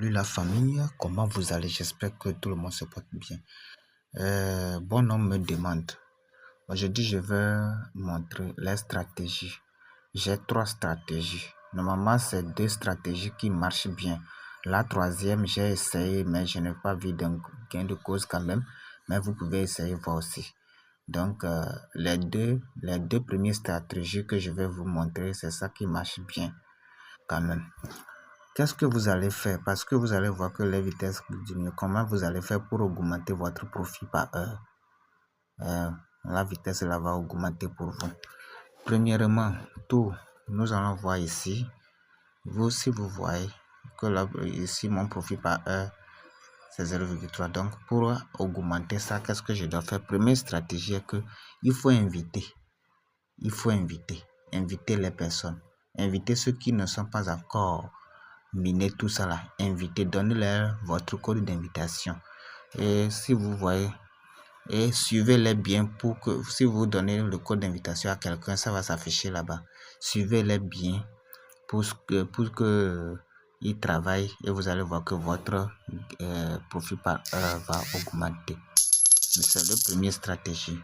Salut la famille, comment vous allez? J'espère que tout le monde se porte bien. Bon homme me demande. Aujourd'hui, je vais montrer les stratégies. J'ai 3 stratégies. Normalement, c'est 2 stratégies qui marchent bien. La troisième, j'ai essayé, mais je n'ai pas vu d'un gain de cause quand même. Mais vous pouvez essayer voir aussi. Donc, les deux premières stratégies que je vais vous montrer, c'est ça qui marche bien quand même. Qu'est-ce que vous allez faire? Parce que vous allez voir que les vitesses diminuent. Comment vous allez faire pour augmenter votre profit par heure? La vitesse là va augmenter pour vous. Premièrement, nous allons voir ici. Si vous voyez que là, ici, mon profit par heure, c'est 0,3. Donc, pour augmenter ça, qu'est-ce que je dois faire? Première stratégie est que il faut inviter. Inviter les personnes. Inviter ceux qui ne sont pas encore minés, tout ça là. Inviter, donnez-leur votre code d'invitation. Et si vous voyez, et suivez-les bien pour que, si vous donnez le code d'invitation à quelqu'un, ça va s'afficher là-bas. Suivez-les bien pour que ils travaillent et vous allez voir que votre profit par heure va augmenter. C'est la première stratégie.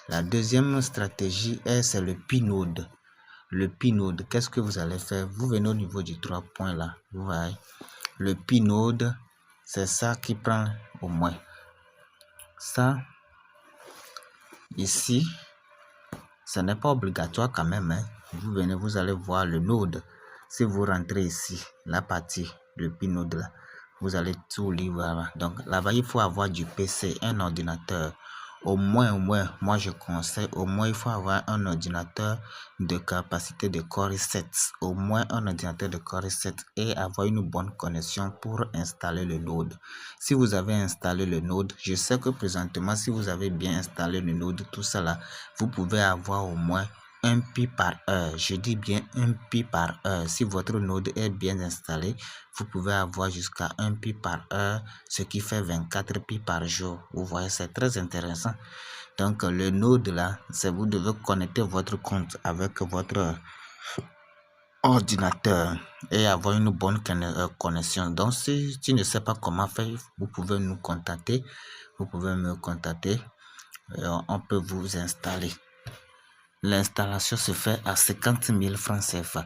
La deuxième stratégie c'est le P-Node. Le P-Node, qu'est-ce que vous allez faire? Vous venez au niveau du 3 points là. Vous voyez, le P-Node, c'est ça qui prend au moins. Ça, ici, ce n'est pas obligatoire quand même. Vous venez, vous allez voir le node. Si vous rentrez ici, la partie, le P-Node là, vous allez tout lire. Voilà. Donc là-bas, il faut avoir du PC, un ordinateur. Au moins, moi je conseille, au moins il faut avoir un ordinateur de capacité de Core i7. Au moins un ordinateur de Core i7 et avoir une bonne connexion pour installer le node. Si vous avez installé le node, je sais que présentement, si vous avez bien installé le node, tout ça là, vous pouvez avoir au moins 1 pi par heure. Je dis bien 1 pi par heure. Si votre node est bien installé, vous pouvez avoir jusqu'à 1 pi par heure, ce qui fait 24 pi par jour. Vous voyez, c'est très intéressant. Donc, le node là, c'est vous devez connecter votre compte avec votre ordinateur et avoir une bonne connexion. Donc, si tu ne sais pas comment faire, vous pouvez nous contacter. Vous pouvez me contacter et on peut vous installer. L'installation se fait à 50 000 francs CFA.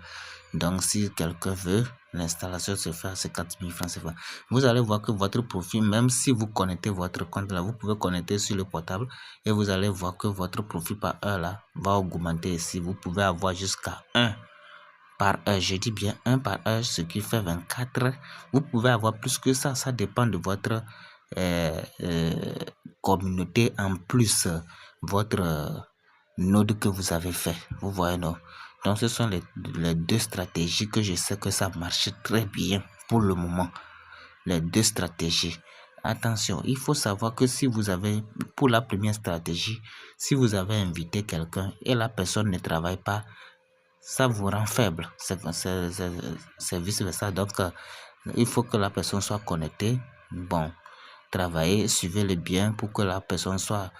Donc, si quelqu'un veut, l'installation se fait à 50 000 francs CFA. Vous allez voir que votre profit, même si vous connectez votre compte là, vous pouvez connecter sur le portable et vous allez voir que votre profit par heure là va augmenter ici. Vous pouvez avoir jusqu'à 1 par heure. Je dis bien 1 par heure, ce qui fait 24. Vous pouvez avoir plus que ça. Ça dépend de votre communauté. En plus, votre node que vous avez fait. Vous voyez, non? Donc, ce sont les 2 stratégies que je sais que ça marche très bien pour le moment. Les 2 stratégies. Attention, il faut savoir que si vous avez, pour la première stratégie, si vous avez invité quelqu'un et la personne ne travaille pas, ça vous rend faible. C'est vice-versa. Donc, il faut que la personne soit connectée. Bon, travaillez, suivez-le bien pour que la personne soit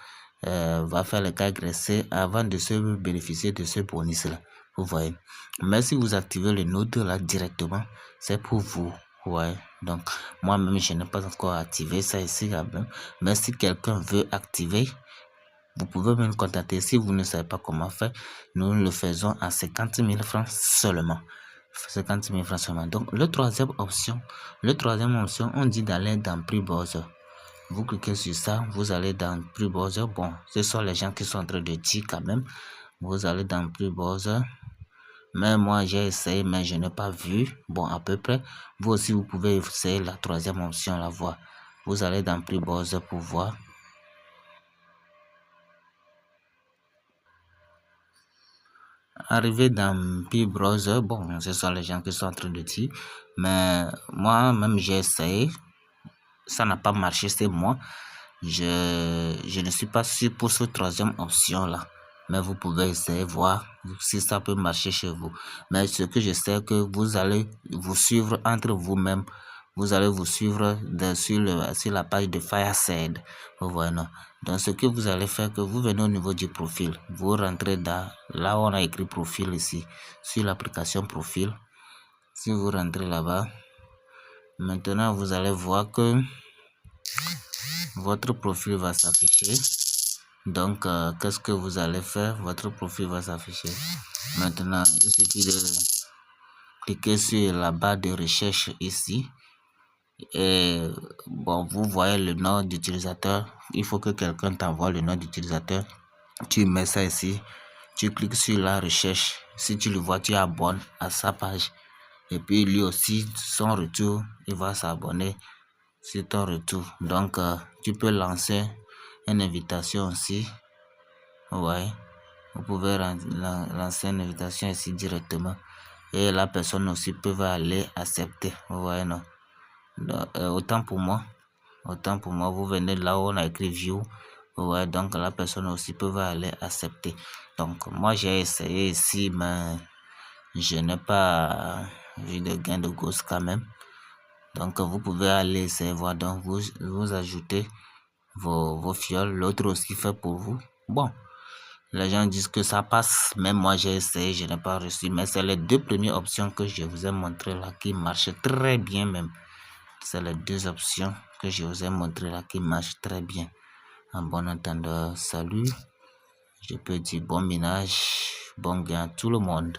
va faire le cas graissé avant de se bénéficier de ce bonus là. Vous voyez. Mais si vous activez le node là directement, c'est pour vous. Ouais. Donc moi-même je n'ai pas encore activé ça ici là même. Mais si quelqu'un veut activer, vous pouvez me contacter. Si vous ne savez pas comment faire, nous le faisons à 50 000 francs seulement. 50 000 francs seulement. Donc le troisième option, on dit d'aller dans Prix Browser. Vous cliquez sur ça, vous allez dans Prix Browser. Bon, ce sont les gens qui sont en train de dire quand même. Vous allez dans Prix Browser. Mais moi, j'ai essayé, mais je n'ai pas vu. Bon, à peu près. Vous aussi, vous pouvez essayer la troisième option, la voir. Vous allez dans Prix Browser pour voir. Arrivé dans Prix Browser, bon, ce sont les gens qui sont en train de dire. Mais moi-même, j'ai essayé. Ça n'a pas marché, c'est moi. Je ne suis pas sûr pour cette troisième option là, mais vous pouvez essayer voir si ça peut marcher chez vous. Mais ce que je sais que vous allez vous suivre entre vous-même, vous allez vous suivre sur la page de Fireside. Vous voyez, non? Donc ce que vous allez faire, que vous venez au niveau du profil, vous rentrez dans là où on a écrit profil ici, sur l'application profil. Si vous rentrez là-bas, Maintenant, vous allez voir que votre profil va s'afficher. Donc, qu'est-ce que vous allez faire? Votre profil va s'afficher. Maintenant, il suffit de cliquer sur la barre de recherche ici. Et bon, vous voyez le nom d'utilisateur. Il faut que quelqu'un t'envoie le nom d'utilisateur. Tu mets ça ici. Tu cliques sur la recherche. Si tu le vois, tu abonnes à sa page. Et puis lui aussi, son retour, il va s'abonner sur ton retour. Donc, tu peux lancer une invitation aussi. Ouais. Vous pouvez lancer une invitation ici directement. Et la personne aussi peut aller accepter. Vous voyez, non? Donc, autant pour moi, vous venez là où on a écrit view. Ouais, donc la personne aussi peut aller accepter. Donc, moi, j'ai essayé ici, mais je n'ai pas vu de gain de cause quand même. Donc, vous pouvez aller essayer voir. Donc, vous ajoutez vos fioles. L'autre aussi fait pour vous. Bon, les gens disent que ça passe. Même moi, j'ai essayé, je n'ai pas reçu. Mais c'est les deux premières options que je vous ai montrées là qui marchent très bien même. C'est les deux options que je vous ai montrées là qui marchent très bien. En bon entendeur, salut. Je peux dire bon ménage, bon gain à tout le monde.